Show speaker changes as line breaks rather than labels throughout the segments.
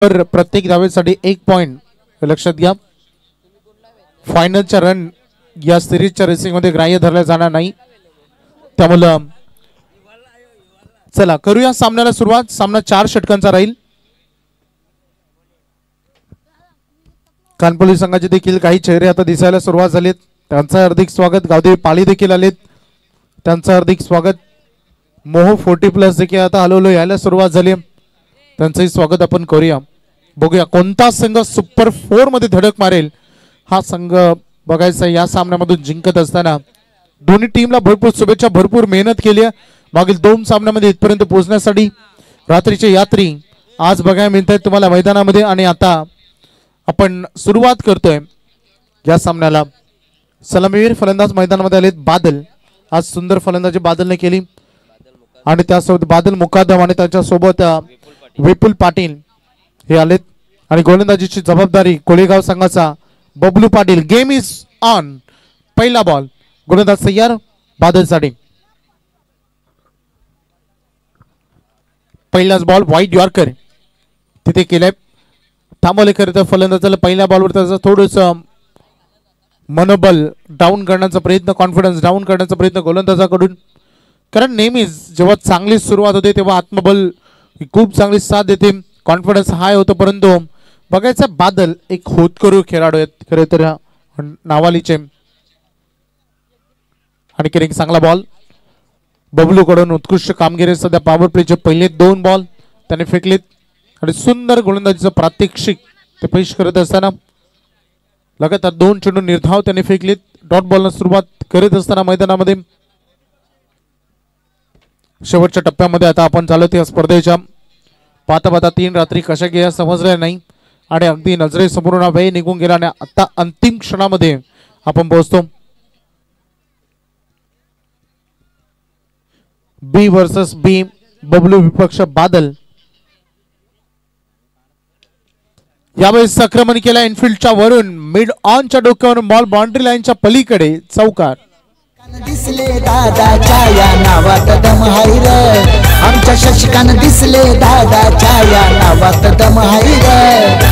तर प्रत्येक धावेसाठी 1 पॉइंट लक्षात घ्या. फायनलचा रन या सिरीजच्या रेसिंग मध्ये ग्राह्य धरला जाणार नाही. त्यामुळे चला करूया सामन्याला सुरुवात. सामना 4 षटकांचा राहील. कानपोली संघाचे देखील काही चेहरे आता दिसायला सुरुवात झालीत. त्यांचं हार्दिक स्वागत. गावदेवी पाळी देखील आलेत, त्यांचं हार्दिक स्वागत. मोह 40+ देखील आता हळूहळू यायला सुरुवात झाली, त्यांचंही स्वागत आपण करूया. बघूया कोणता संघ सुपर 4 मध्ये धडक मारेल. हा संघ बघायचा या सामन्यामधून जिंकत असताना दोन्ही टीमला भरपूर शुभेच्छा. भरपूर मेहनत केली आहे मागील 2 सामन्यामध्ये इथपर्यंत पोहोचण्यासाठी. रात्रीचे यात्री आज बघायला मिळत आहेत तुम्हाला मैदानामध्ये. आणि आता आपण सुरुवात करतोय या सामन्याला. सलामीवीर फलंदाज मैदानामध्ये आलेत बादल. आज सुंदर फलंदाजी बादलने केली आणि त्यासोबत बादल मुकादम आणि त्याच्यासोबत विपुल पाटील हे आलेत. आणि गोलंदाजीची जबाबदारी कोळेगाव संघाचा Bablu Patil. Game is on. पहिला बॉल गोलंदाज तयार बादलसाठी. पहिलाच बॉल वाईट यॉर्कर तिथे केलाय. थांबवले खरं तर फलंदाजाला पहिल्या बॉलवर त्याचं थोडंसं मनोबल डाऊन करण्याचा प्रयत्न, कॉन्फिडन्स डाऊन करण्याचा प्रयत्न गोलंदाजाकडून. कारण नेहमीच जेव्हा चांगली सुरुवात होते तेव्हा आत्मबल खूप चांगली साथ देते, कॉन्फिडन्स हाय होतो. परंतु बघायचं बादल एक होतकरू खेळाडू आहेत खरे तर नावालीचे. आणि एक चांगला बॉल बबलू कडून. उत्कृष्ट कामगिरी सध्या पॉवर प्लेचे पहिले 2 बॉल त्याने फेकलेत आणि सुंदर गोलंदाजीचं प्रात्यक्षिक ते पेश करत असताना लगातार 2 चेंडू निर्धाव त्याने फेकलेत. डॉट बॉलला सुरुवात करत असताना मैदानामध्ये शेवटच्या टप्प्यामध्ये आता आपण चालू त्या स्पर्धेच्या. पाहता पाहता 3 रात्री कशा गेल्या समजल्या नाही आणि अगदी नजरेसमोरून वेळ निघून गेला आणि आता अंतिम क्षणामध्ये आपण पोहोचतो. बी वर्सेस बी. बबलू विपक्ष बादल. यावेळेस आक्रमण केला इनफिल्डच्या वरून. मिड ऑनच्या डोक्यावरून बॉल बाउंड्री लाईनच्या पलीकडे चौकार.
दिसले दादाच्या या नावात दम हाय रे. आमच्या शशिकान दिसले दादाच्या या नावात दम हाय रे.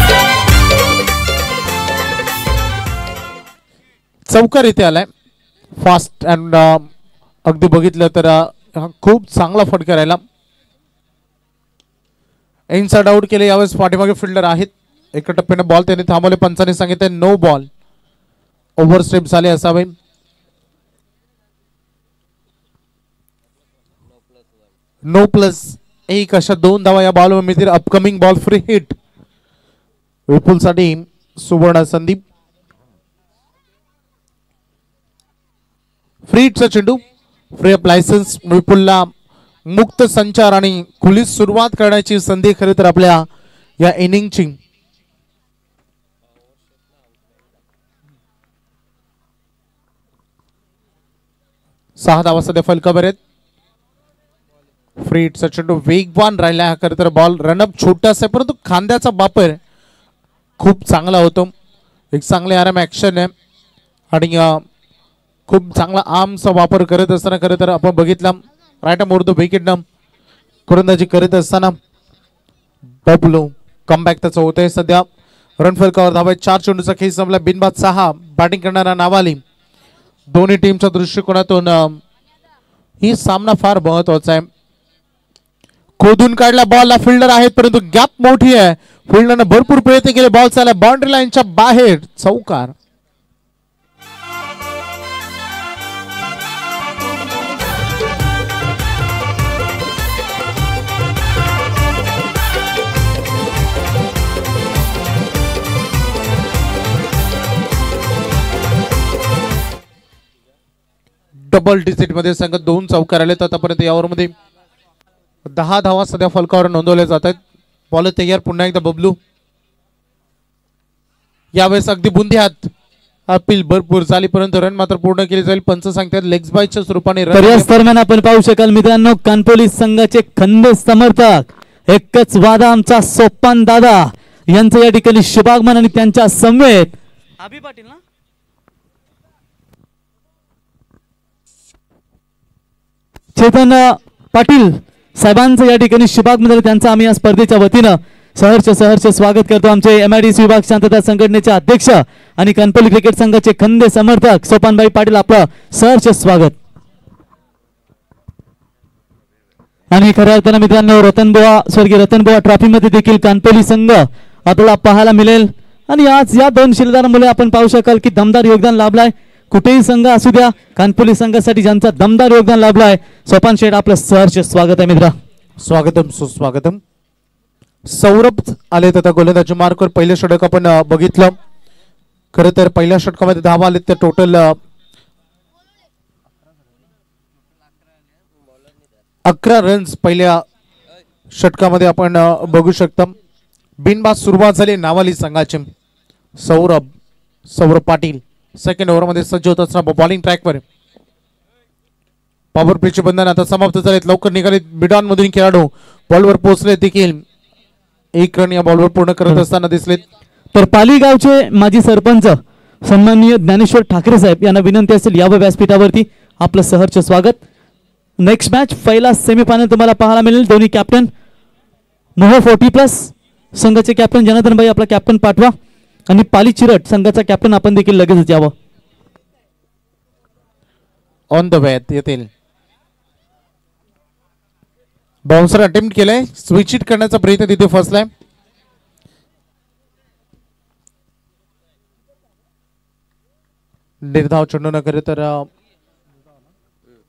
चौकार इथे आलाय फास्ट अँड अगदी बघितलं तर खूप चांगला फटका राहिला. इनसाइड आउट केले. यावेळेस पाठीमागे फिल्डर आहेत. एका टप्प्याने बॉल त्यांनी थांबवले. पंचाने सांगितले नो बॉल. ओव्हर स्टेप झाले असावे. नो प्लस 1 अशा 2 धावा या बॉलवर मिळतील. अपकमिंग बॉल फ्री हिट विपुल साठी सुवर्ण संदीप. फ्री हिटचा चेंडू. Free up licence. विपुलला मुक्त संचार आणि खुली सुरुवात करण्याची संधी खरे तर आपल्या या इनिंगची. सहा धावा सध्या फलकावर आहेत. फ्री हिटचा चेंडू वेगवान राहिला. खरं तर बॉल रनअप छोटासा आहे परंतु खांद्याचा वापर खूप चांगला होतो. एक चांगले आराम ऍक्शन आहे आणि खूप चांगला आर्मचा वापर करत असताना खरं तर आपण बघितला right arm over the wicket गोलंदाजी करत असताना बबलू कमबॅक त्याचं होतंय. सध्या रन फलकावर धावा 4 चेंडूचा खेळ संपला. बिनबाद 6. बॅटिंग करणारा नावाली. दोन्ही टीमच्या दृष्टिकोनातून ही सामना फार महत्वाचा आहे. खोदून काढला बॉलला फिल्डर आहेत परंतु गॅप मोठी आहे. फिल्डरनं भरपूर प्रयत्न केले. बॉल चालला बाउंड्री लाईनच्या बाहेर चौकार. डबल डिजिट मध्ये संघ 2 चौकार आले. आतापर्यंत यावर मध्ये 10 धावा सध्या फलकावर नोंदवल्या जात आहेत. बॉल तयार. पुन्हा एकदा बबलू. यावेळेस अगदी बुंद्यात अपील भरपूर झाली परंतु रन मात्र पूर्ण केली जाईल. पंच सांगतात लेग्स बायच्या स्वरूपाने.
याच दरम्यान आपण पाहू शकाल मित्रांनो कानपोली संघाचे खंद समर्थक एकच वादा आमचा सोपान दादा यांचं या ठिकाणी शुभागमन आणि त्यांच्या समवेत अभि पाटील ना चेतन पाटील साहेबांचं या ठिकाणी शुभागमन. त्यांचा आम्ही या स्पर्धेच्या वतीनं सहर्ष स्वागत करतो आमचे MIDC विभाग शांतता संघटनेचे अध्यक्ष आणि कणपोली क्रिकेट संघाचे खंदे समर्थक सोपानभाई पाटील, आपलं सहर्ष स्वागत. आणि खऱ्या अर्थानं मित्रांनो स्वर्गीय रतनबुवा ट्रॉफी मध्ये देखील कणपोली संघ आपल्याला पाहायला मिळेल. आणि आज या 2 शिलेदारांमुळे आपण पाहू शकाल की दमदार योगदान लाभलाय. कुठेही संघ असू द्या, कणपोली संघासाठी ज्यांचा दमदार योगदान लाभलाय, सोपान शेठ आपलं सहर्ष स्वागत आहे मित्रा.
स्वागतम सुस्वागतम. सौरभ आले तर गोलंदाजी मार्कवर पहिलं षटक आपण बघितलं. खरं तर पहिल्या षटकामध्ये धावा आले तर टोटल 11 रन्स पहिल्या षटकामध्ये आपण बघू शकता. बिनबाद सुरुवात झाली नावाली संघाची. सौरभ पाटील सेकंड ओव्हरमध्ये सज्ज होत असताना बॉलिंग ट्रॅकवर. पॉवर प्लेचे बंधन आता समाप्त झालेत. लवकर निघाले बिडॉन मधून खेळाडू बॉलवर पोहोचले देखील. 1 रन या बॉलवर पूर्ण करत असताना दिसलेत.
तर पाली गावचे माजी सरपंच सन्माननीय ज्ञानेश्वर ठाकरे साहेब यांना विनंती असेल यावं व्यासपीठावरती. आपलं सहर्ष स्वागत. नेक्स्ट मॅच पहिला सेमीफायनल तुम्हाला पाहायला मिळेल. दोन्ही कॅप्टन मोह 40+ संघाचे कॅप्टन जनार्दन भाई आपला कॅप्टन पाठवा आणि पाली चिरट संघाचा कॅप्टन आपण देखील लगेच यावं.
ऑन द वे येतील. बाउन्सर अटेम्प्ट केलाय, स्विच हिट करण्याचा प्रयत्न तिथे फसलाय. निर्धाव चेंडू न करे तर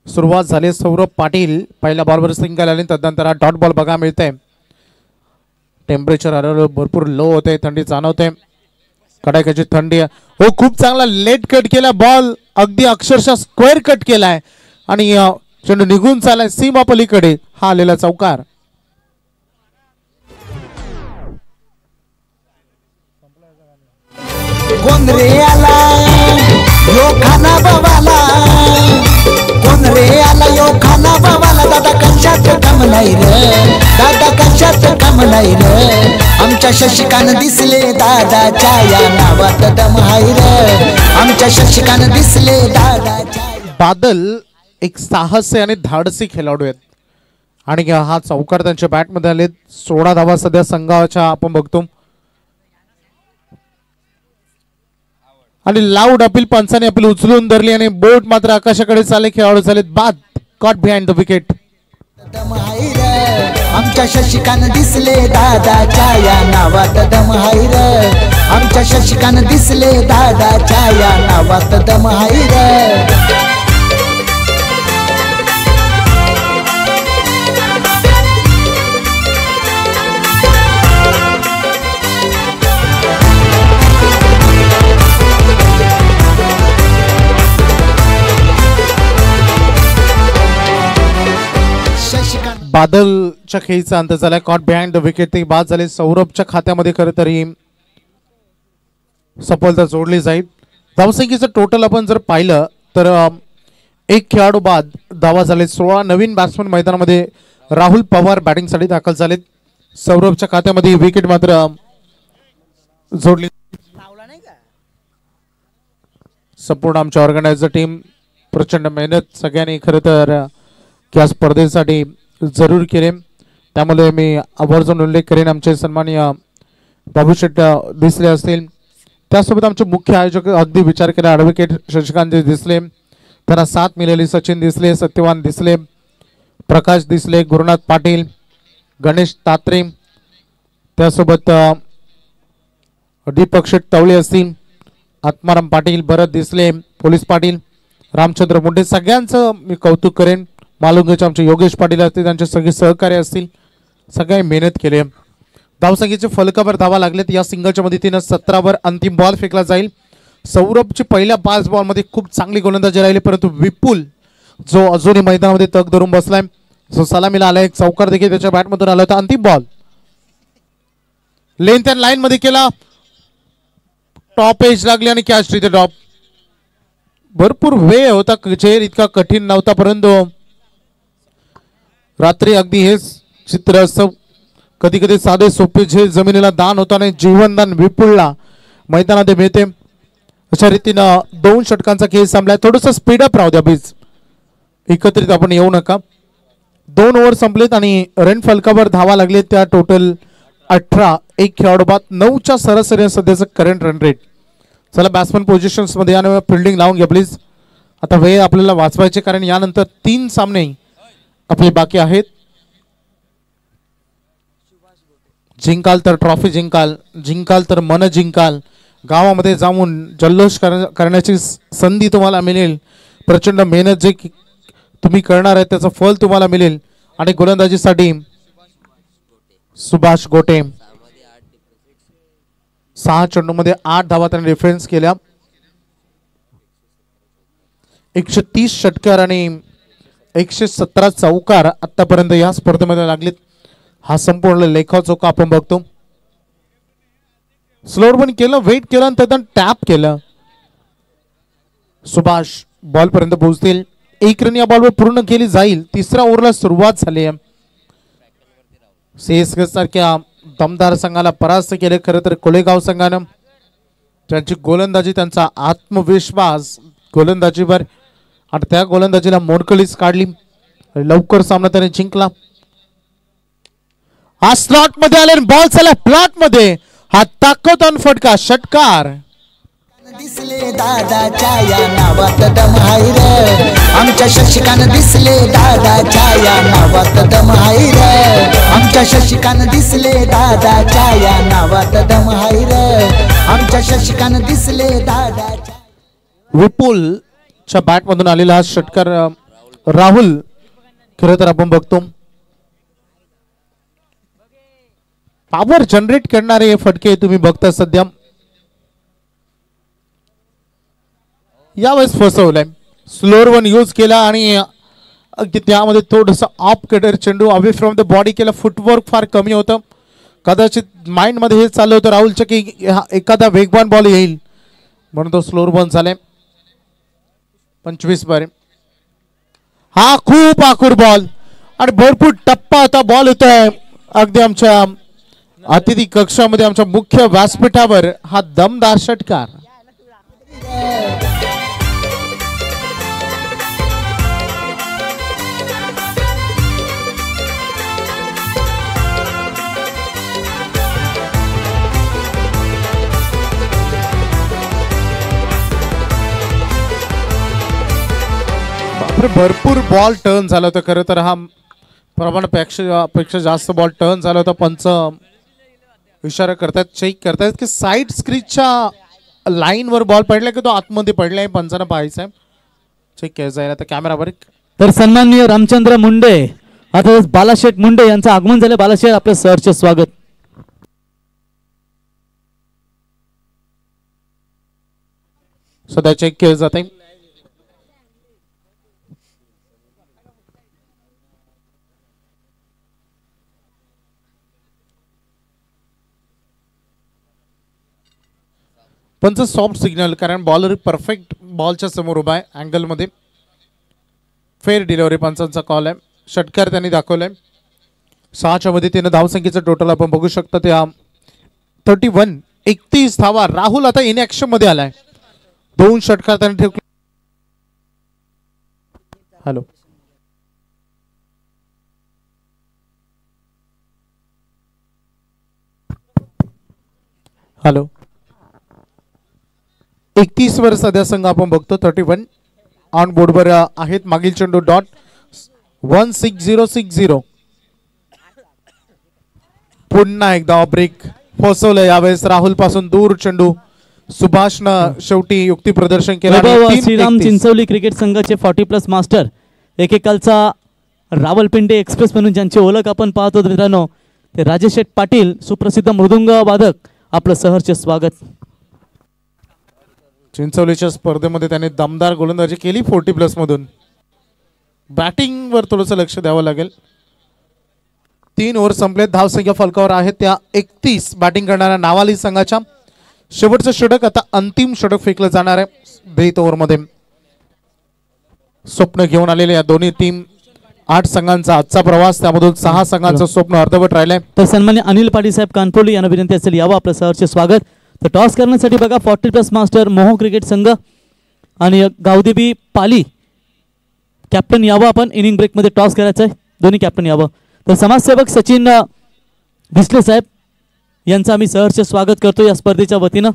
सुरुवात झाली. सौरभ पाटील पहिल्या बॉलवर सिंगल आले, तदनंतर डॉट बॉल बघा मिळते. टेम्परेचर भरपूर लो होते, थंडी जाणवते, कडाक्याची थंडी. हो खूप चांगला लेट कट केला बॉल, अगदी अक्षरशः स्क्वेअर कट केलाय आणि चेंडू निघून चाललाय सीमा पलीकडे. हा आलेला चौकार.
कोण रे आला यो खाना बाबाला, कोण रे आला यो खाना बाबाला. दादा कशात काम नाही रे, दादा कशात काम नाही रे. आमच्या शशिकान दिसले दादाच्या या नावात दम हाय रे. आमच्या शशिकान दिसले दादाच्या.
बादल एक साहसी आणि धाडसी खेळाडू आहेत आणि हा चौकार त्यांच्या बॅटमध्ये आले. 16 धावा सध्या संघाच्या आपण बघतो. आणि लाऊड अपील पंचाने अपील उचलून धरली आणि बोट मात्र आकाशाकडे चालले. खेळाडू झालेत बाद. Caught behind the wicket.
दम हाय रे. आमच्या शशिकान दिसले दादाच्या या नावात दम हाय रे. आमच्या शशिकान दिसले दादाच्या या नावात दम हाय रे.
बादलच्या खेळीचा अंत झाला. कॉट बिहाइंड द विकेट ते बाद झाले. सौरभच्या खात्यामध्ये खरं तरी सफलता जोडली जाईल. धावसंख्येचं टोटल आपण जर पाहिलं तर 1 खेळाडू बाद धावा झाले. 16 नवीन बॅट्समन मैदानामध्ये राहुल पवार बॅटिंगसाठी दाखल झालेत. सौरभच्या खात्यामध्ये विकेट मात्र जोडली. संपूर्ण आमच्या ऑर्गनायझर टीम प्रचंड मेहनत सगळ्यांनी खरं तर या स्पर्धेसाठी जरूर केले, त्यामुळे मी आवर्जून उल्लेख करेन. आमचे सन्माननीय बाबू शेट दिसले असतील, त्यासोबत आमचे मुख्य आयोजक अगदी विचार केला ॲडव्होकेट शशिकांत दिसले, त्यांना साथ मिळाली. सचिन दिसले, सत्यवान दिसले, प्रकाश दिसले, गुरुनाथ पाटील, गणेश तात्रे, त्यासोबत दीपक शेट तवळे असतील, आत्माराम पाटील, भरत दिसले, पोलीस पाटील, रामचंद्र मुंडे, सगळ्यांचं मी कौतुक करेन. मालुंगचे आमचे योगेश पाटील असतील, त्यांचे सगळे सहकारी असतील, सगळे मेहनत केले. धावसंख्येचे फलकावर धावा लागलेत. या सिंगलच्या मदतीने 17 वर अंतिम बॉल फेकला जाईल. सौरभची पहिल्या 5 बॉलमध्ये खूप चांगली गोलंदाजी राहिली, परंतु विपुल जो अजूनही मैदानामध्ये तग धरून बसलाय, जो सलामीला आला, एक चौकार देखील त्याच्या बॅटमधून आला होता. अंतिम बॉल लेंथ अँड लाईन मध्ये केला, टॉप एज लागली आणि कॅच तिथे टॉप. भरपूर वेळ होता, चेर इतका कठीण नव्हता, परंतु रात्री अगदी हेच चित्र असतं. कधी कधी साधे सोपे झेल जमिनीला दान होताना जीवनदान विपुलला मैदानात मिळते. अशा रीतीनं 2 षटकांचा खेळ संपलाय. थोडंसं स्पीडअप राहू द्या प्लीज, एकत्रित आपण येऊ नका. 2 ओव्हर संपलेत आणि रन फलकावर धावा लागले त्या टोटल 18 एक खेळाडू बाद 9च्या सरासरी सध्याचं करंट रन रेट. चला बॅट्समन पोझिशन्स मध्ये आणि फिल्डिंग लावून घ्या प्लीज. आता वेळ आपल्याला वाचवायचे कारण यानंतर 3 सामने आपले बाकी आहेत. जिंकाल तर ट्रॉफी जिंकाल, जिंकाल तर मन जिंकाल. गावामध्ये जाऊन जल्लोष करण्याची संधी तुम्हाला मिळेल. प्रचंड मेहनत जे तुम्ही करणार आहे त्याचं फल तुम्हाला मिळेल. आणि गोलंदाजीसाठी सुभाष गोटे 6 चेंडूमध्ये 8 धावा त्याने डिफेन्स केल्या. 130 षटकार आणि 117 चौकार आतापर्यंत या स्पर्धेमध्ये लागलेत. हा संपूर्ण लेखाचोखा आपण बघतो. स्लोअर पण केलं, वेट केलं आणि त्यातून टॅप केलं. सुभाष बॉल पर्यंत पोहोचतील. 1 रन या बॉलवर पूर्ण केली जाईल. 3ऱ्या ओव्हरला सुरुवात झाली आहे. सीएसके सारख्या दमदार संघाला परास्त केले खरं तर कोलेगाव संघानं. त्यांची गोलंदाजी, त्यांचा आत्मविश्वास गोलंदाजीवर आणि त्या गोलंदाजीला मोडकळीच काढली. लवकर सामना त्याने जिंकला. हा स्लॉट मध्ये आले, बॉल चला प्लॉट मध्ये. हा ताकदवान फटका षटकार.
दिसले दादाच्या या नावात दम आहे रे. आमच्या शशिकान दिसले दादाच्या या नावात दम आहे रे. आमच्या शशिकान दिसले दादाच्या या नावात दम आहे रे. आमच्या शशिकान दिसले दादाच्या.
विपुलच्या बॅट मधून आलेला हा षटकार राहुल खरं तर आपण बघतो पॉवर जनरेट करणारे हे फटके तुम्ही बघता सध्या. यावेळेस फसवलंय. स्लोअर वन यूज केला आणि अगदी त्यामध्ये थोडंसं ऑफ कटर चेंडू अवे फ्रॉम द बॉडी केला. फुटवर्क फार कमी होतं. कदाचित माइंड मध्ये हे चाललं होतं राहुलचं की एखादा वेगवान बॉल येईल म्हणून तो स्लोअर वन झालाय. 25 बारे. हा खूप आखूर बॉल आणि भरपूर टप्पा आता बॉल येतोय अगदी आमच्या अतिथी कक्षामध्ये, आमच्या मुख्य व्यासपीठावर. हा दमदार षटकार. भरपूर बॉल टर्न झाला होता खरं तर. हा प्रमाणापेक्षा जास्त बॉल टर्न झाला होता. पंच इशारा करतात, चेक करतात की साईड स्क्रीजच्या लाईन वर बॉल पडलाय की तो आतमध्ये पडलाय. पंचानं पाहायचं आहे, चेक केलं जाईल आता कॅमेरावर.
तर सन्माननीय रामचंद्र मुंडे आता बालाशेठ मुंडे यांचं आगमन झालं. बालाशेठ आपलं सहर्ष स्वागत.
सध्या चेक केलं जात आहे. पंच सॉफ्ट सिग्नल कारण बॉलर परफेक्ट बॉलच्या समोर उभा आहे अँगल मध्ये. फेअर डिलिव्हरी पंचांचा कॉल आहे. षटकार त्यांनी दाखवलाय. 6च्या मदतीने धावसंख्येचं टोटल आपण बघू शकता ते 31. 31 धावा. राहुल आता इन ऍक्शन मध्ये आलाय. 2 षटकार त्यांनी ठेवले. हॅलो हॅलो 31 वर सध्या संघ आपण बघतो. 31 ऑन बोर्डवर आहेत. मागील चेंडू डॉट 16060. पुन्हा एकदा ब्रेक फसवलं. यावेळेस राहुल पासून दूर चेंडू. सुभाषनं शेवटी युक्ती प्रदर्शन केलं.
श्रीराम चिंचवली क्रिकेट संघाचे 40+ मास्टर, एकेकालचा रावलपिंडी एक्सप्रेस म्हणून ज्यांची ओळख आपण पाहतो मित्रांनो, ते राजेश शेठ पाटील सुप्रसिद्ध मृदुंग वादक. आपलं सहर्ष स्वागत.
चिंचवलीच्या स्पर्धेमध्ये त्याने दमदार गोलंदाजी केली 40+ मधून. बॅटिंग वर थोडंसं लक्ष द्यावं लागेल. 3 ओव्हर संपले. धावसंख्या फलकावर आहेत त्या 31. बॅटिंग करणाऱ्या नावाली संघाच्या शेवटचं षटक आता अंतिम षटक फेकलं जाणार आहे 2 ओव्हर मध्ये. स्वप्न घेऊन आलेले या दोन्ही टीम 8 संघांचा आजचा प्रवास, त्यामधून 6 संघांचं स्वप्न अर्धवट राहिलंय.
तर सन्मान्य अनिल पाटील साहेब कानपोली यांना विनंती असेल यावं. आपलं सहर्ष स्वागत. तर टॉस करण्यासाठी बघा 40+ मास्टर मोहो क्रिकेट संघ आणि गावदेवी पाली कॅप्टन यावं. आपण इनिंग ब्रेकमध्ये टॉस करायचं आहे. दोन्ही कॅप्टन यावं. तर समाजसेवक सचिन भिसले साहेब यांचं आम्ही सहर्ष स्वागत करतो या स्पर्धेच्या वतीनं.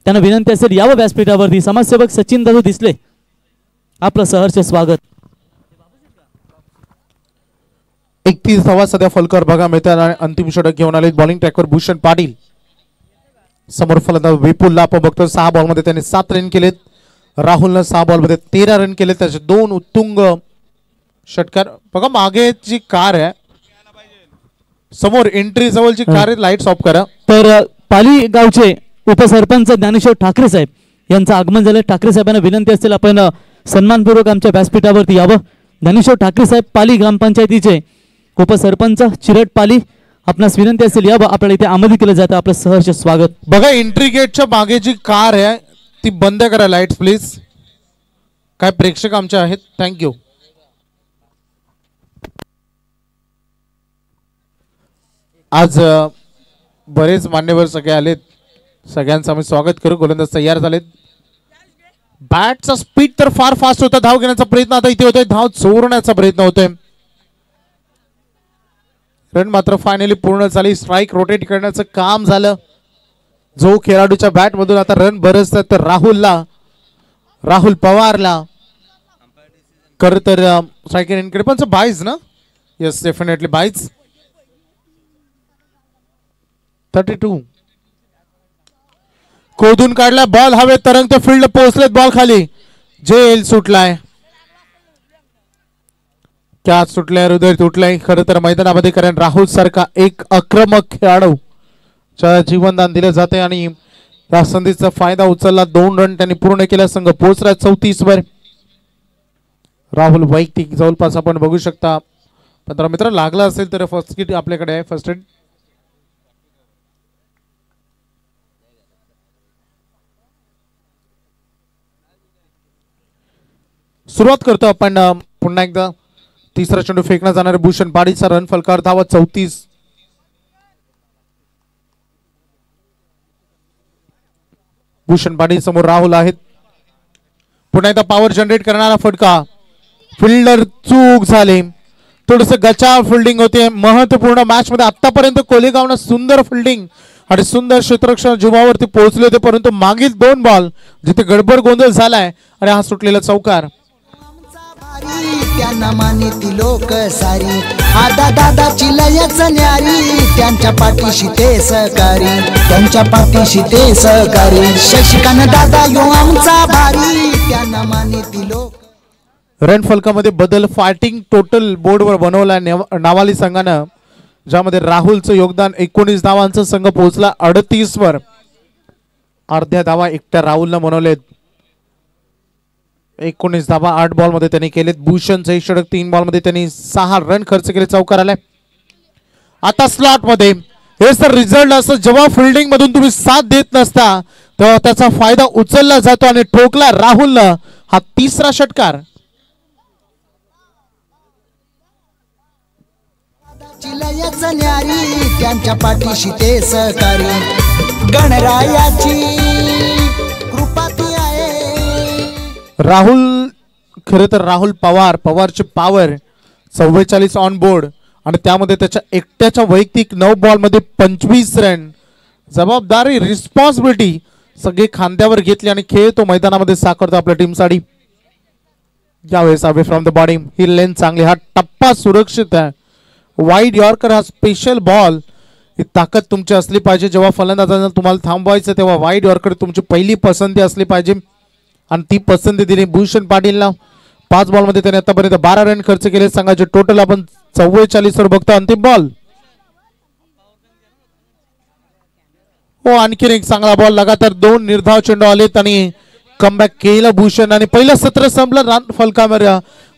त्यांना विनंती असेल यावं व्यासपीठावरती. समाजसेवक सचिन दादू दिसले, आपलं सहर्ष स्वागत.
31 धावा सध्या फलकर बघा मिळतात आणि अंतिम षटक घेऊन आले बॉलिंग ट्रॅकवर भूषण पाटील. समोर फलंदाज विपुलला आपण बघतो 6 बॉलमध्ये त्यांनी 7 रन केलेत. राहुलनं 6 बॉलमध्ये 13 रन केले. त्याचे 2 उत्तुंग षटकार. बघा मागे जी कार आहे समोर एंट्री जवळची कार आहे, लाईट्स ऑफ करा.
तर पाली गावचे उपसरपंच ज्ञानेश्वर ठाकरे साहेब यांचं आगमन झालं. ठाकरे साहेबांना विनंती असेल आपण सन्मानपूर्वक आमच्या व्यासपीठावरती यावं. ज्ञानेश्वर ठाकरे साहेब पाली ग्रामपंचायतीचे उपसरपंच चिरट पाली, आपणास विनंती असेल यावं. आपल्याला इथे आमंत्रित केलं जातं, आपलं सहर्ष स्वागत.
बघा एंट्री गेटच्या मागे जी कार आहे ती बंद करा लाईट्स प्लीज. काय प्रेक्षक आमचे आहेत, थँक्यू. आज बरेच मान्यवर सगळे आलेत, सगळ्यांचं आम्ही स्वागत करू. गोलंदाज तयार झालेत. बॅटचा स्पीड तर फार फास्ट होता. धाव घेण्याचा प्रयत्न आता इथे होतोय, धाव चोरण्याचा प्रयत्न होतोय. रन मात्र फायनली पूर्ण झाली. स्ट्राईक रोटेट करण्याचं काम झालं. जो खेळाडूच्या बॅट मधून आता रन बरसतात तर राहुल पवारला खर तर स्ट्रायकर इनकडे पण बाईज ना. Yes definitely बाईज. 32 कोदून काढला बॉल हवे तरंग ते फील्ड पोहोचलेत. बॉल खाली जेल सुटलाय. कॅच सुटलाय, हृदय तुटलाय. खरं तर मैदानामध्ये कारण राहुल सारखा एक आक्रमक खेळाडू जीवनदान दिले जाते आणि या संधीचा फायदा उचलला. 2 रन त्यांनी पूर्ण केला. संघ पोहोचला 34 वर. राहुल वैयक्तिक जवळपास आपण बघू शकता. पण मित्र लागला असेल तर फर्स्ट किट आपल्याकडे आहे, फर्स्ट एड. सुरुवात करतो आपण पुन्हा एकदा. तिसरा चेंडू फेकला जाणार. भूषण पाडीचा रन फलकार. धावा 34. भूषण पाटील समोर राहुल आहेत. पुन्हा एकदा पॉवर जनरेट करणारा फटका. फिल्डर चूक झाली. थोडस गचाळ फिल्डिंग होते. महत्वपूर्ण मॅच मध्ये आतापर्यंत कोलेगावनं सुंदर फिल्डिंग आणि सुंदर क्षेत्ररक्षण जीवावरती पोहोचले होते, परंतु मागील 2 बॉल जिथे गडबड गोंधळ झालाय आणि हा सुटलेला चौकार.
त्यांना मानिती लोक सारी. आदा दादाची लयच न्यारी. त्यांच्या पाठीशी ते सहकारी. त्यांच्या पाठीशी ते सहकारी. शशिकांत दादा यो आमचा भारी. त्यांना मानिती लोक.
रन फलकामध्ये बदल फायटिंग टोटल बोर्डवर बनवला नावाली संघानं, ज्यामध्ये राहुलचं योगदान 19 धावांचा. संघ पोहोचला 38 वर. अर्ध्या धावा एकट्या राहुलनं बनवलेत. 19 धावा 8 बॉल मध्ये त्यांनी केलेत. भूषणचे षटक 3 बॉल मध्ये त्यांनी 6 रन खर्च केले. चौकार आलाय. आता स्लॉट मध्ये हेच तर रिझल्ट असं, जेव्हा फिल्डिंग मधून तुम्ही साथ देत नसता तेव्हा त्याचा फायदा उचलला जातो आणि ठोकला राहुलनं हा तिसरा षटकार.
त्यांच्या पाठीशी ते सहकारी. गणरायाची कृपा ती आहे.
राहुल खरे तर राहुल पवारची पॉवर 44 ऑन बोर्ड आणि त्यामध्ये त्याच्या एकट्याच्या वैयक्तिक 9 बॉल मध्ये 25 रन. जबाबदारी, रिस्पॉन्सिबिलिटी सगळे खांद्यावर घेतली आणि खेळ तो मैदानामध्ये साकारतो आपल्या टीमसाठी. यावेळेस away from the body. He length चांगली. हा टप्पा सुरक्षित आहे. वाईड यॉर्कर हा स्पेशल बॉल. ही ताकद तुमची असली पाहिजे. जेव्हा फलंदाजांना तुम्हाला थांबवायचं तेव्हा वाईड यॉर्कर तुमची पहिली पसंती असली पाहिजे आणि ती पसंती दिली भूषण पाटीलला. 5 बॉल मध्ये त्याने आतापर्यंत 12 रन खर्च केले. संघाचे टोटल आपण 44 वर बघतो. अंतिम बॉल. हो, आणखीन एक चांगला बॉल. लगातार 2 निर्धाव चेंडू आलेत आणि कमबॅक केलं भूषण आणि पहिलं सत्र संपलं. रन फलकावर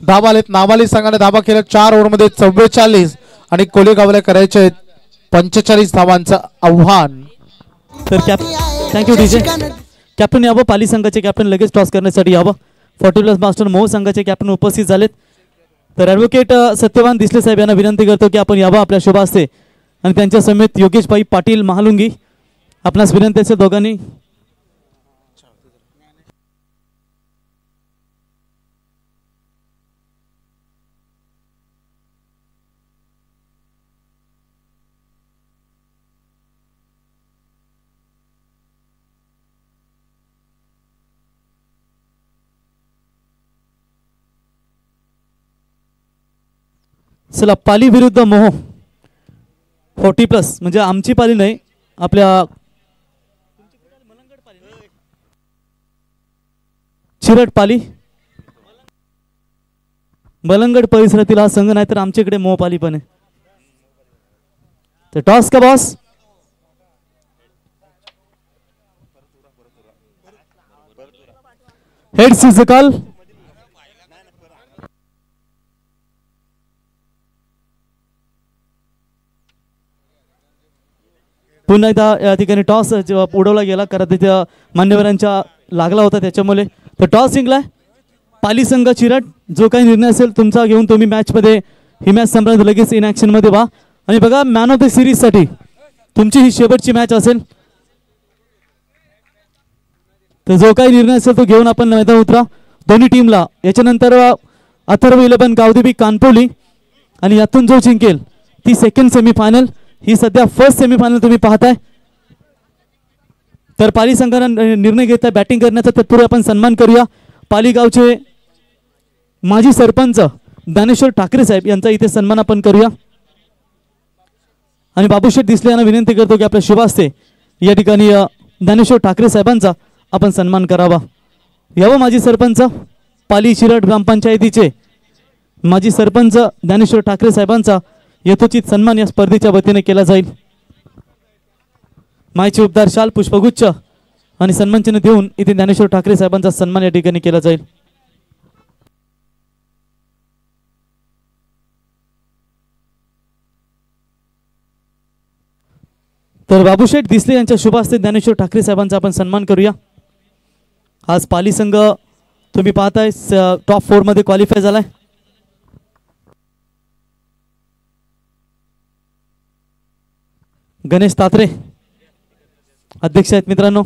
धावा आलेत. नावाली संघाने धावा केल्या 4 ओव्हर मध्ये 44 आणि कोलेगावला करायचे 45 धावांचं आव्हान.
तर थँक्यू डीजे. कॅप्टन यावं. पाली संघाचे कॅप्टन लगेच टॉस करण्यासाठी यावं. 40+ मास्टर मोह संघाचे कॅप्टन उपस्थित झालेत. तर ॲडव्होकेट सत्यवान दिसले साहेब यांना विनंती करतो की आपण यावं आपल्या शोभा असते आणि त्यांच्या समेत योगेश भाई पाटील महालुंगी. आपणास विनंती असेल दोघांनी. चला पाली विरुद्ध मोह 40+ म्हणजे आमची पाली नाही आपल्या चिरट पाली मलंगड परिसरातील हा संघ नाही तर आमच्याकडे मोह पाली पण आहे. तर टॉस का boss heads is the call. पुन्हा एकदा या ठिकाणी टॉस उडवला गेला कारण तिथे मान्यवरांच्या लागला होता त्याच्यामुळे. तर टॉस जिंकलाय पाली संघ चिरट. जो काही निर्णय असेल तुमचा घेऊन तुम्ही मॅचमध्ये ही मॅच संपल्यानंतर लगेच इन ॲक्शनमध्ये व्हा. आणि बघा मॅन ऑफ द सिरीजसाठी तुमची ही शेवटची मॅच असेल. तर जो काही निर्णय असेल तो घेऊन आपण मैदानात उतरा दोन्ही टीमला. याच्यानंतर अथर्व 11 गावदेवी कानपोली आणि यातून जो जिंकेल ती सेकंड सेमीफायनल. ही सध्या फर्स्ट सेमीफायनल तुम्ही पाहताय. तर पाली संघाने निर्णय घेतला बॅटिंग करण्याचा. तत्पूर्वी आपण सन्मान करूया पाली गावचे माजी सरपंच ज्ञानेश्वर ठाकरे साहेब यांचा इथे सन्मान आपण करूया. आणि बाबूशेठ दिसले यांना विनंती करतो की आपल्या शुभ हस्ते या ठिकाणी ज्ञानेश्वर ठाकरे साहेबांचा आपण सन्मान करावा. यावं माजी सरपंच पाली चिरट ग्रामपंचायतीचे माजी सरपंच ज्ञानेश्वर ठाकरे साहेबांचा यथोचित सन्मान या स्पर्धेच्या वतीने केला जाईल. मायचे उपदार शाल पुष्पगुच्छ आणि सन्मानचिन्ह देऊन इथे ज्ञानेश्वर ठाकरे साहेबांचा सन्मान या ठिकाणी केला जाईल. तर बाबूशेठ दिसले यांच्या शुभ हस्ते ज्ञानेश्वर ठाकरे साहेबांचा आपण सन्मान करूया. आज पाली संघ तुम्ही पाहताय टॉप 4 मध्ये क्वालिफाय झालाय. गणेश तात्रे अध्यक्ष आहेत मित्रांनो.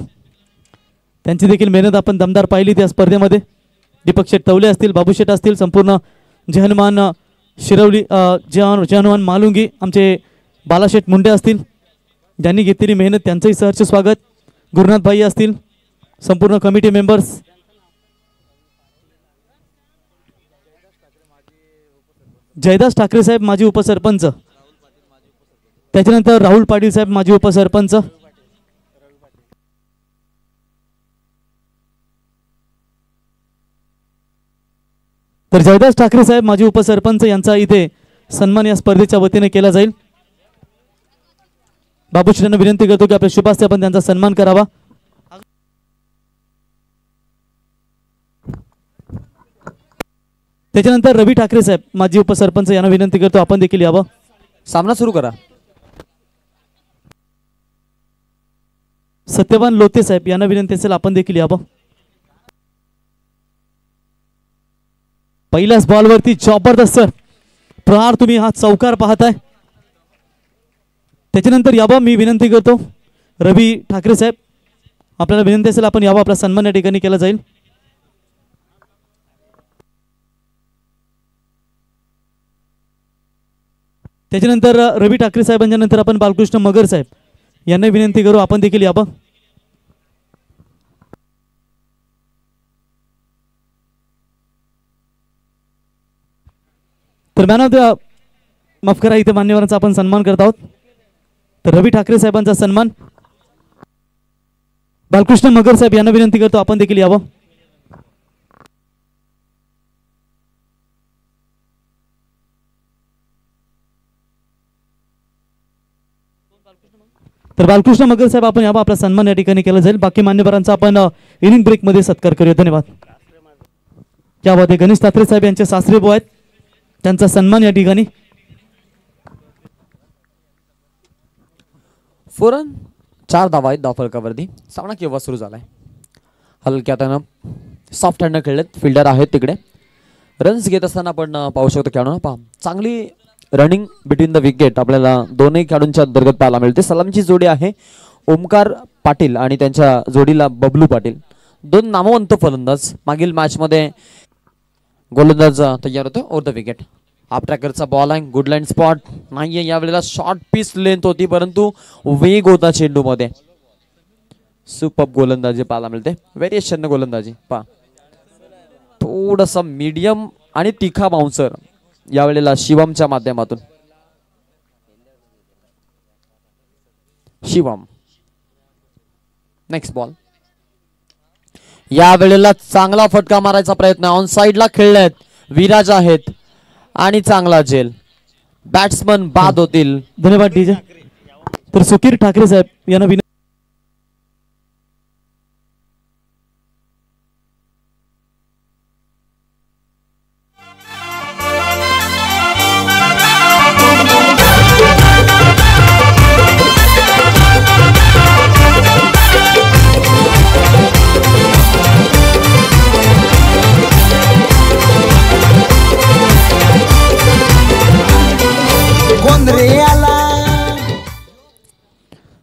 त्यांची देखील मेहनत आपण दमदार पाहिली त्या स्पर्धेमध्ये. दीपक शेठ तवले असतील बाबूशेठ असतील संपूर्ण जहनुमान शिरवली जहनुमान मालुंगी आमचे बालाशेठ मुंडे असतील ज्यांनी घेतलेली मेहनत त्यांचंही सहर्ष स्वागत. गुरुनाथ भाई असतील संपूर्ण कमिटी मेंबर्स. जयदास ठाकरे साहेब माजी उपसरपंच. त्याच्यानंतर राहुल पाटील साहेब माजी उपसरपंच. तर जयदास ठाकरे साहेब माजी उपसरपंच यांचा इथे सन्मान या स्पर्धेच्या वतीने केला जाईल. बाबूश्रींना विनंती करतो की आपल्या शुभ हस्ते आपण त्यांचा सन्मान करावा. त्याच्यानंतर रवी ठाकरे साहेब माजी उपसरपंच यांना विनंती करतो आपण देखील यावं.
सामना सुरू करा.
सत्यवान लोते साहेब यांना विनंती असेल आपण देखील यावं. पहिल्याच बॉलवरती जबरदस्त प्रहार तुम्ही हा चौकार पाहताय. त्याच्यानंतर यावं मी विनंती करतो रवी ठाकरे साहेब आपल्याला विनंती असेल आपण यावं. आपला सन्मान या ठिकाणी केला जाईल. त्याच्यानंतर रवी ठाकरे साहेबांच्या नंतर आपण बालकृष्ण मगर साहेब यांना विनंती करू आपण देखील यावं. तर मॅन ऑफ द माफ करा इथे मान्यवरांचा आपण सन्मान करत आहोत. तर रवी ठाकरे साहेबांचा सन्मान बालकृष्ण मगर साहेब यांना विनंती करतो आपण देखील यावं. तर बालकृष्ण मगर साहेब आपण यावं. आपला सन्मान या ठिकाणी केला जाईल. बाकी मान्यवरांचा आपण इनिंग ब्रेक मध्ये सत्कार करूया. धन्यवाद. यामध्ये गणेश तात्रे साहेब यांचे सासरे भाऊ आहेत त्यांचा सन्मान या ठिकाणी.
4 रन 4 धावा आहेत धावफलकावरती. सामना केव्हा सुरू झालाय. हलक्या त्यानं सॉफ्ट हँडनं खेळलेत. फिल्डर आहेत तिकडे. रन्स घेत असताना आपण पाहू शकतो खेळाडूंना पहा चांगली रनिंग बिटवीन द विकेट आपल्याला दोन्ही खेळाडूंच्या अंतर्गत पाहायला मिळते. सलामची जोडी आहे ओमकार पाटील आणि त्यांच्या जोडीला बबलू पाटील. 2 नामवंत फलंदाज. मागील मॅचमध्ये गोलंदाज तयार होतो ओव्हर द विकेट. हाफ ट्रॅकरचा बॉल आहे. गुड लाईन स्पॉट नाहीये यावेळेला. शॉर्ट पीस लेंथ होती परंतु वेग होता चेंडूमध्ये. सुपर गोलंदाजी पाहायला मिळते. व्हेरिएशन गोलंदाजी पहा. थोडंसं मीडियम आणि तिखा बाउन्सर यावेळेला शिवमच्या माध्यमातून. Shivam next ball. या वेळेला चांगला फटका मारायचा प्रयत्न ऑन साइडला खेळलेत विराज आहेत आणि चांगला झेल. बॅट्समन बाद होतील.
धन्यवाद डीजे. तर सुकीर ठाकरे साहेब यांना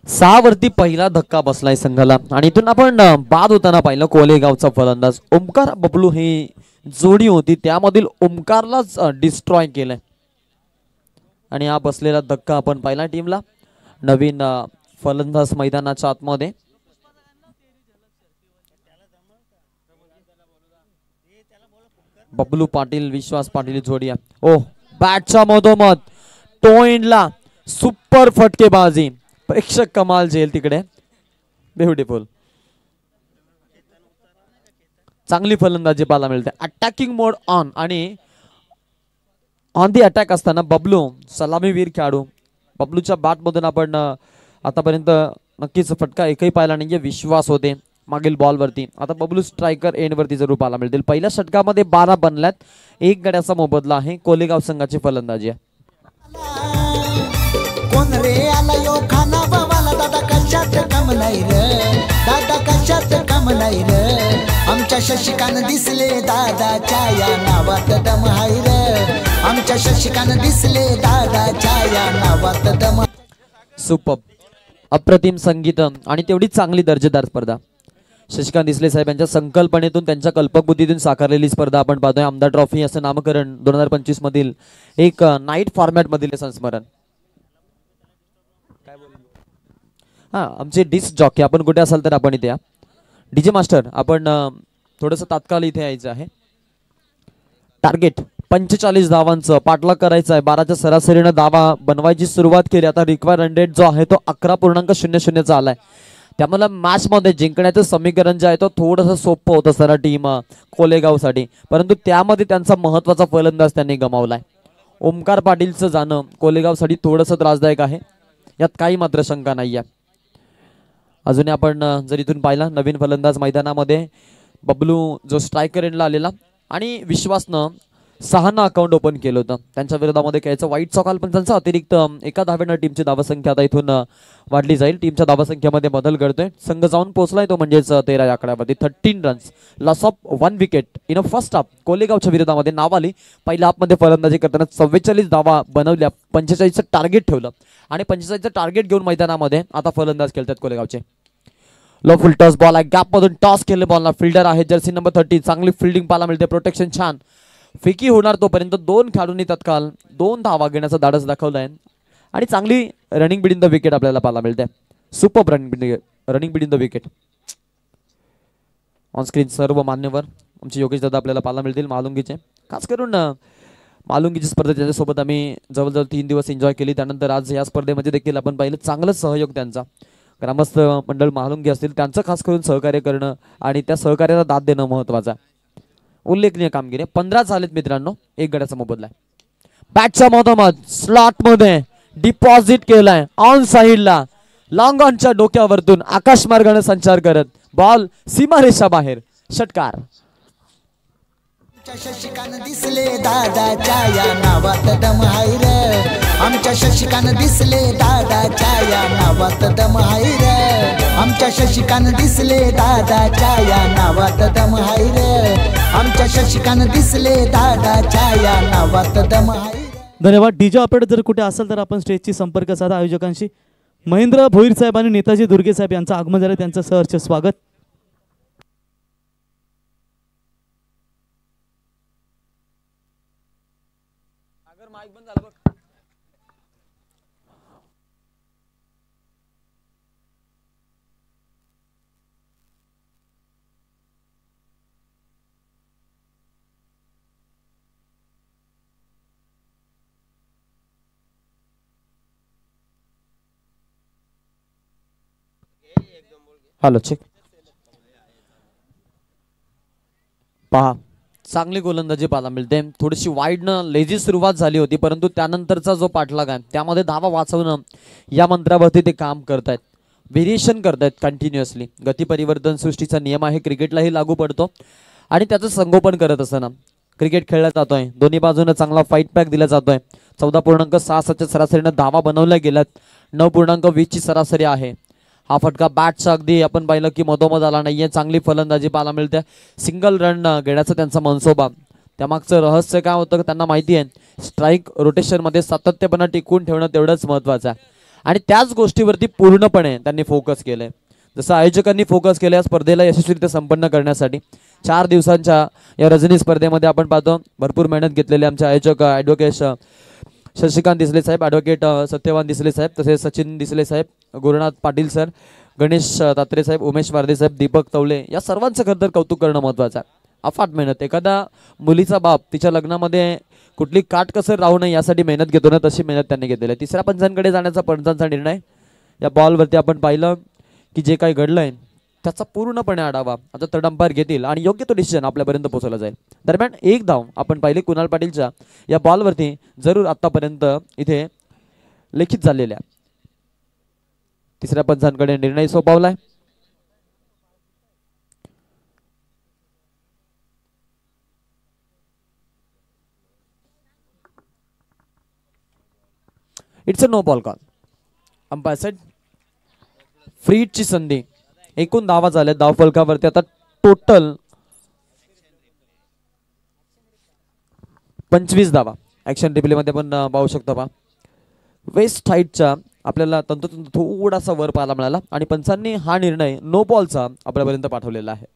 सहावरती पहिला धक्का बसलाय संघाला आणि इथून आपण बाद होताना पाहिलं कोलेगावचा फलंदाज ओमकार बबलू ही जोडी होती त्यामधील ओमकारलाच डिस्ट्रॉय केलंय आणि हा बसलेला धक्का आपण पाहिला टीमला. नवीन फलंदाज मैदानाच्या आतमध्ये. बबलू पाटील विश्वास पाटील जोडी. ओ बॅटच्या मधोमध टोइंडला सुपर फटकेबाजी. प्रेक्षक कमाल झेल तिकडे. ब्युटिफुल. चांगली फलंदाजी पाहायला मिळते. अटॅकिंग मोड ऑन आणि ऑन दी अटॅक असताना बबलू सलामीवीर खेळाडू. बबलूच्या बॅट मधून आपण आतापर्यंत नक्कीच फटका एकही पाहिला नाहीये. विश्वास होते मागील बॉल वरती. आता बबलू स्ट्रायकर एंड वरती जरूर पाहायला मिळतील. पहिल्या षटकामध्ये 12 बनल्यात. 1 गड्याचा मोबदला आहे. कोलेगाव संघाची फलंदाजी आहे.
कोण रे आला यो खाना बाबाला दादा कशात कम नाही रे दादा कशात कम नाही रे आमच्या शशिकान दिसले दादाच्या या नावात दम हाय रे आमच्या शशिकान दिसले दादाच्या या नावात दम.
सुपर. अप्रतिम संगीत आणि तेवढीच चांगली दर्जेदार स्पर्धा. शशिकांत दिसले साहेब यांच्या संकल्पनेतून त्यांच्या कल्पकबुद्धीतून साकारलेली स्पर्धा आपण पाहतोय. आमदार ट्रॉफी असं नामकरण 2025 मधील एक नाईट फॉर्मॅट मधील संस्मरण. हा आमचे डिस्क जॉकी आपण कुठे असाल तर आपण इथे या. डीजे मास्टर आपण थोडंसं तात्काळ इथे यायचं आहे. टार्गेट 45 धावांचं पाठलाग करायचा आहे. 12च्या सरासरीनं धावा बनवायची सुरुवात केली. आता रिक्वायर रन रेट जो आहे तो 11.00 चा आलाय. त्यामुळे मॅच मध्ये जिंकण्याचं समीकरण जे आहे तो थोडंसं सोपं होतं सर टीम कोलेगावसाठी. परंतु त्यामध्ये त्यांचा महत्वाचा फलंदाज त्यांनी गमावलाय. ओमकार पाटीलचं जाणं कोलेगावसाठी थोडंसं त्रासदायक आहे. यात काही मात्र शंका नाही आहे. अजून आपण जर इथून पाहिला नवीन फलंदाज मैदानामध्ये बबलू जो स्ट्रायकर एंडला आलेला आणि विश्वासनं 6 अकाउंट ओपन केलं होतं. त्यांच्या विरोधामध्ये घ्यायचं वाईट चौकाल पण त्यांचा अतिरिक्त एका धावेनं टीमची धावसंख्या आता इथून वाढली जाईल. टीमच्या धावसंख्येमध्ये बदल घडतोय. संघ जाऊन पोहोचलाय तो म्हणजेच 13 या आकड्यामध्ये. 13 runs loss of 1 wicket in a first half. कोलेगावच्या विरोधामध्ये नाव आली. पहिल्या हाफमध्ये फलंदाजी करताना 44 धावा बनवल्या. 45चं टार्गेट ठेवलं आणि 45चं टार्गेट घेऊन मैदानामध्ये आता फलंदाज खेळतात कोलेगावचे. लो फुल टॉस बॉल आहे. गॅप मधून टॉस केले बॉलला. फिल्डर आहे जर्सी नंबर 30. चांगली फिल्डिंग पाहायला मिळते. प्रोटेक्शन छान. फेकी होणार तोपर्यंत 2 खेळाडूंनी तत्काल 2 धावा घेण्याचा धाडस दाखवलाय आणि चांगली running bit in the wicket आपल्याला पाहायला मिळते. Super running bit in the wicket. On screen सर्व मान्यवर आमचे योगेश दादा आपल्याला पाहायला मिळतील मालुंगीचे. खास करून मालुंगीची स्पर्धा त्याच्यासोबत आम्ही जवळजवळ 3 दिवस एन्जॉय केली. त्यानंतर आज या स्पर्धेमध्ये देखील आपण पाहिलं चांगलं सहयोग त्यांचा. ग्रामस्थ मंडळ महालुंगी असतील त्यांचं खास करून सहकार्य करणं आणि त्या सहकार्याला दाद देणं महत्वाचं. उल्लेखनीय कामगिरी. 15 झालेत मित्रांनो. 1 गड्याचा मोबदला. बॅटच्या मधोमध स्लॉट मध्ये डिपॉझिट केलाय ऑन साइडला. लॉंग ऑनच्या डोक्यावरतून आकाश मार्गाने संचार करत बॉल सीमारेषा बाहेर. षटकार.
शशिकान दिसले दादाच्या या नावात दम हाय रे आमच्या शशिकान दिसले दादाच्या या नावात दम हाय रे आमच्या शशिकान दिसले दादाच्या या नावात दम हाय रे आमच्या शशिकान दिसले दादाच्या या नावात दम हाय.
धन्यवाद. डीजे ऑपरेटर जर कुठे असेल तर आपण स्टेजची संपर्क साधा आयोजकांशी. महेंद्र भोईर साहेब आणि नेताजी दुर्गे साहेब यांचं आगमन झालं. त्यांचं सहर्ष स्वागत.
हॅलो चेक पहा चांगली गोलंदाजी पाहायला मिळते. थोडीशी वाईडनं लेझी सुरुवात झाली होती परंतु त्यानंतरचा जो पाठलाग आहे त्यामध्ये धावा वाचवणं या मंत्रावरती ते काम करतायत. व्हेरिएशन करतायत कंटिन्युअसली. गती परिवर्तन सृष्टीचा नियम आहे क्रिकेटलाही लागू पडतो आणि त्याचं संगोपन करत असताना क्रिकेट खेळला जातोय. दोन्ही बाजूने चांगला फाईट पॅक दिला जातोय. 14.6च्या सरासरीनं धावा बनवल्या गेल्यात. 9.20ची सरासरी आहे. हा फटका बॅटचा अगदी आपण पाहिलं की मधोमध आला नाहीये. चांगली फलंदाजी पाहायला मिळते. सिंगल रन घेण्याचा त्यांचा मनसोबा. त्यामागचं रहस्य काय होतं त्यांना माहिती आहे. स्ट्राईक रोटेशनमध्ये सातत्यपणा टिकवून ठेवणं तेवढंच महत्त्वाचं आहे आणि त्याच गोष्टीवरती पूर्णपणे त्यांनी फोकस केलंय. जसं आयोजकांनी फोकस केलं या स्पर्धेला यशस्वीरित्या संपन्न करण्यासाठी. 4 दिवसांच्या या रजनी स्पर्धेमध्ये आपण पाहतो भरपूर मेहनत घेतलेले आमचे आयोजक ॲडव्होकेट शशिकांत दिसले साहेब, ॲडव्होकेट सत्यवान दिसले साहेब, तसेच सचिन दिसले साहेब, गुरुनाथ पाटील सर, गणेश तात्रे साहेब, उमेश वारदे साहेब, दीपक तवले या सर्वांचं खरं तर कौतुक करणं महत्त्वाचं आहे. अफाट मेहनत. एखादा मुलीचा बाप तिच्या लग्नामध्ये कुठली काटकसर राहू नये यासाठी मेहनत घेतो ना तशी मेहनत त्यांनी घेतलेली आहे. तिसऱ्या पंचांकडे जाण्याचा पंचांचा निर्णय. या बॉलवरती आपण पाहिलं की जे काही घडलंय त्याचा पूर्णपणे आढावा आता तडंपार घेतील आणि योग्य तो डिसिजन आपल्यापर्यंत पोहोचवला जाईल. दरम्यान एक धाव आपण पाहिले कुणाल पाटीलच्या या बॉलवरती जरूर आतापर्यंत इथे लिखित झालेल्या. तिसऱ्या पंचांकडे निर्णय सोपवलाय. It's a no ball call. Umpire side. फ्रीडची संधी. एकूण धावा झाल्या धाव फलकावरती आता टोटल 25 धावा. ऍक्शन रिप्ले मध्ये पण पाहू शकतो पहा. वेस्ट हाईटचा आपल्याला तंतोतंत थोडासा वर पाहायला मिळाला आणि पंचांनी हा निर्णय नो बॉलचा आपल्यापर्यंत पाठवलेला आहे.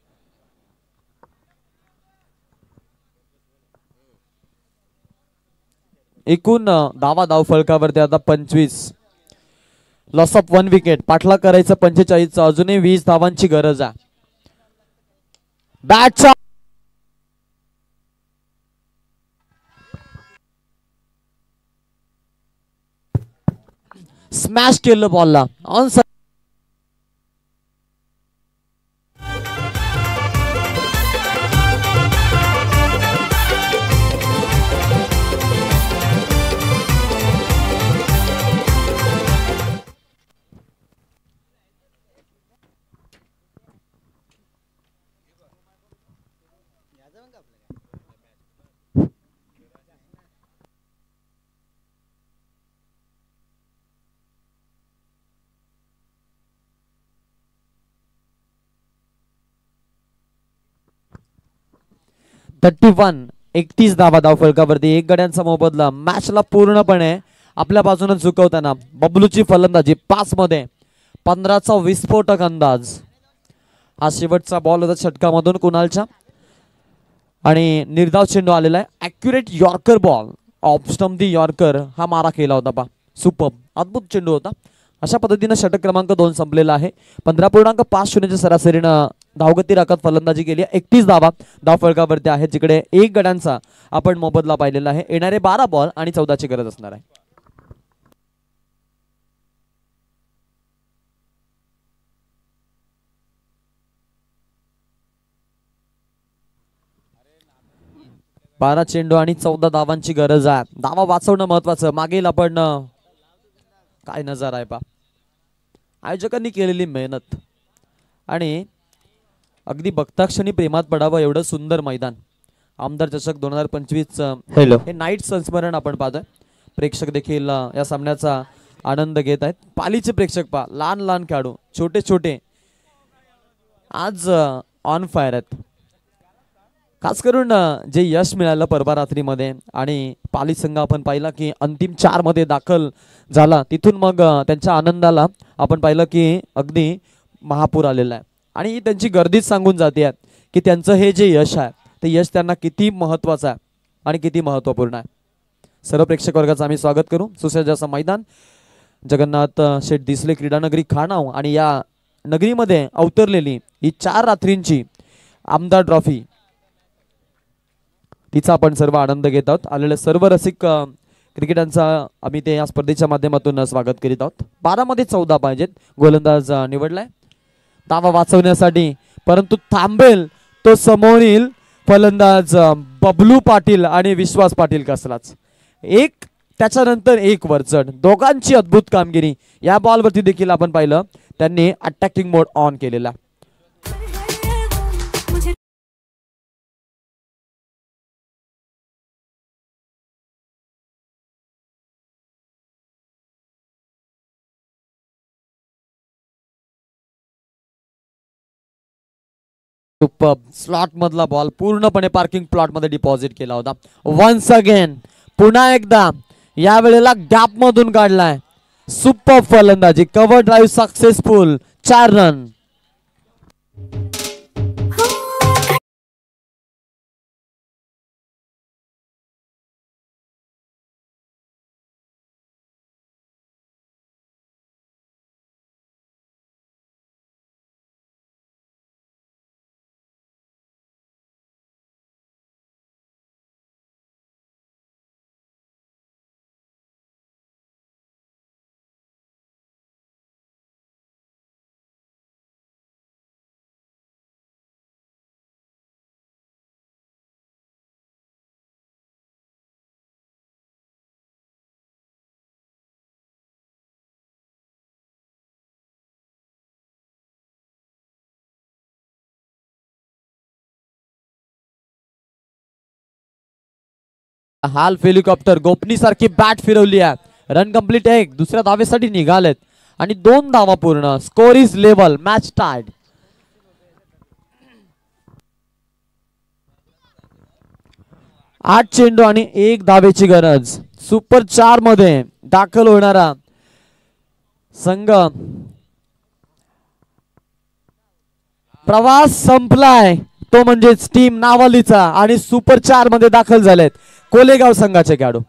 एकूण धावा धाव फलकावरती आता 25. Loss of 1 wicket. पाठलाग करायचं 45. अजूनही 20 धावांची गरज आहे. बॅटचा स्मॅश केलं बॉलला ऑन. 31 धावा धाव फलकावरती. 1 गड्यांचा मोबदला. मॅचला पूर्णपणे आपल्या बाजूने झुकवताना बबलूची फलंदाजी 5 मध्ये 15चा विस्फोटक अंदाज. हा शेवटचा बॉल होता षटकामधून कुणालच्या आणि निर्धाव चेंडू आलेला आहे. Accurate yorker ball off stump the yorker हा मारा केला होता पा. सुपर अद्भुत चेंडू होता. अशा पद्धतीने षटक क्रमांक 2 संपलेला आहे. 15.50च्या सरासरीनं धावगती राखत फलंदाजी केली. 31 धावा धाव फलकावरती आहे जिकडे 1 गड्यांचा आपण मोबदला पाहिलेला आहे. येणारे 12 बॉल आणि 14ची गरज असणार आहे. बारा चेंडू आणि 14 धावांची गरज आहे. धावा वाचवणं महत्वाचं. मागील आपण काय नजारा आहे पा. आयोजकांनी केलेली मेहनत आणि अगदी बघताक्षणी प्रेमात पडावं एवढं सुंदर मैदान. आमदार चषक 2025 हे नाईट संस्मरण आपण पाहतोय. प्रेक्षक देखील या सामन्याचा आनंद घेत आहेत. पालीचे प्रेक्षक पहा. लहान लहान खेळाडू छोटे छोटे आज ऑन फायर आहेत. खास करून जे यश मिळालं परवा रात्रीमध्ये आणि पाली संघ आपण पाहिला की अंतिम 4 मध्ये दाखल झाला. तिथून मग त्यांच्या आनंदाला आपण पाहिलं की अगदी महापूर आलेला आहे आणि त्यांची गर्दीच सांगून जाते की त्यांचं हे जे यश आहे ते यश त्यांना किती महत्त्वाचं आहे आणि किती महत्त्वपूर्ण आहे. सर्व प्रेक्षक वर्गाचं आम्ही स्वागत करू. सुसज्ज असं मैदान जगन्नाथ शेठ दिसले क्रीडानगरी खानाव आणि या नगरीमध्ये अवतरलेली ही 4 रात्रींची आमदार ट्रॉफी तिचा आपण सर्व आनंद घेत आहोत. आलेल्या सर्व रसिक क्रिकेटांचा आम्ही ते या स्पर्धेच्या माध्यमातून स्वागत करीत आहोत. 12 मध्ये 14 पाहिजेत. गोलंदाज निवडलाय. धावा वाचवण्यासाठी, परंतु थांबेल तो समोरील फलंदाज बबलू पाटील आणि विश्वास पाटील कसलाच. एक त्याच्यानंतर एक वरचढ, दोघांची अद्भुत कामगिरी. या बॉलवरती देखील आपण पाहिलं त्यांनी अटॅकिंग मोड ऑन केलेला. स्लॉट मधला बॉल पूर्णपणे पार्किंग प्लॉट मध्ये डिपॉझिट केला होता. वन्स अगेन पुन्हा एकदा या वेळेला गॅप मधून काढलाय. सुपर फलंदाजी, cover drive successful, 4 run. Half helicopter गोपनी सारखी बॅट फिरवली आहे. रन कंप्लीट 1, दुसऱ्या धावेसाठी निघालेत आणि 2 धावा पूर्ण. Score is level, match tied. आठ चेंडू आणि 1 धावेची गरज. सुपर 4 मध्ये दाखल होणारा संघ प्रवास संपलाय तो म्हणजेच टीम नावालीचा आणि सुपर 4 मध्ये दाखल झालेत कोलेगाव संघाचे खेळाडू.